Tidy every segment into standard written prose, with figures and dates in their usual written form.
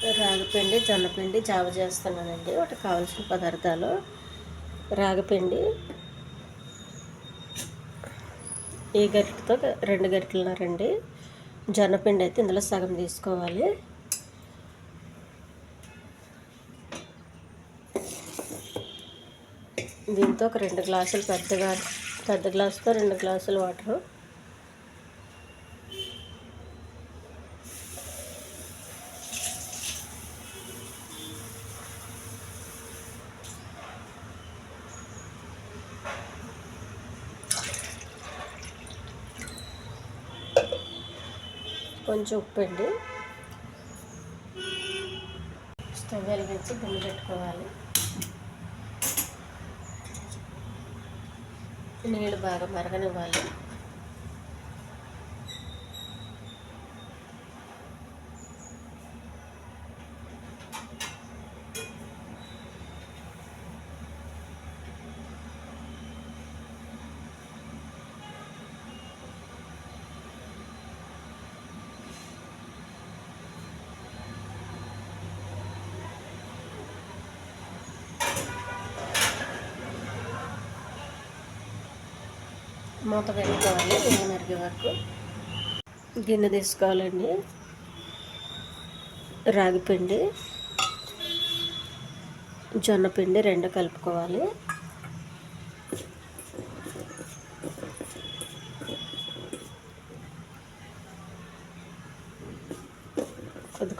రాగిపిండి, జొన్నపిండి జావ చేస్తున్నానండి. వాటికి కావాల్సిన పదార్థాలు: రాగిపిండి ఈ గరిటెతో 2 గరిటెలున్నారండి. జొన్నపిండి అయితే ఇందులో సగం తీసుకోవాలి. దీంతో ఒక 2 గ్లాసులు పెద్ద గ్లాసుతో 2 గ్లాసులు వాటరు, కొంచెం ఉప్పండి. స్టవ్ వెలిగించి గిన్నె పెట్టుకోవాలి. నీళ్ళు బాగా మరగనివ్వాలి. మూత పెట్టుకోవాలి. నీళ్ళు మరిగే వరకు గిన్నె తీసుకోవాలండి. రాగిపిండి, జొన్నపిండి 2 కలుపుకోవాలి.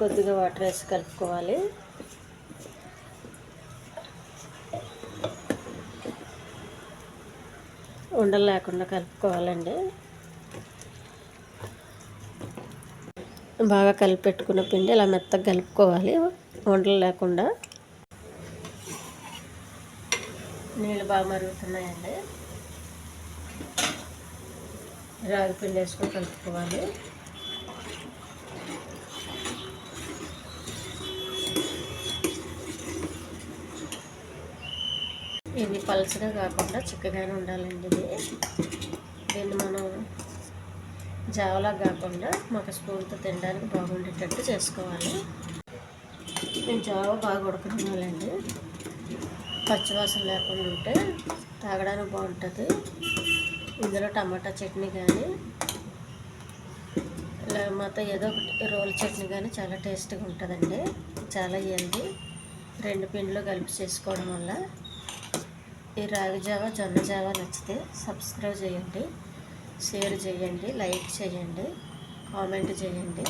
కొద్దిగా వాటర్ వేసి కలుపుకోవాలి. ఉండలు లేకుండా కలుపుకోవాలండి. బాగా కలిపి పెట్టుకున్న పిండి ఇలా మెత్తగా కలుపుకోవాలి, ఉండలు లేకుండా. నీళ్ళు బాగా మరుగుతున్నాయండి. రాగి పిండి వేసుకొని కలుపుకోవాలి. ఇది పలుచగా కాకుండా చిక్కగానే ఉండాలండి. దీన్ని మనం జావలా కాకుండా మాకు స్పూన్తో తినడానికి బాగుండేటట్టు చేసుకోవాలి. నేను జావ బాగా ఉడకనివ్వాలండి. పచ్చివాసన లేకుండా ఉంటే తాగడానికి బాగుంటుంది. ఇందులో టమాటా చట్నీ కానీ లేకపోతే ఏదో ఒకటి రోల్ చట్నీ కానీ చాలా టేస్టీగా ఉంటుందండి. చాలా హెల్దీ. 2 పిండిలో కలిపి చేసుకోవడం వల్ల. ఈ రాగి జావ, జొన్న జావ నచ్చితే సబ్స్క్రైబ్ చేయండి, షేర్ చేయండి, లైక్ చేయండి, కామెంట్ చేయండి.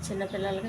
చిన్నపిల్లలకి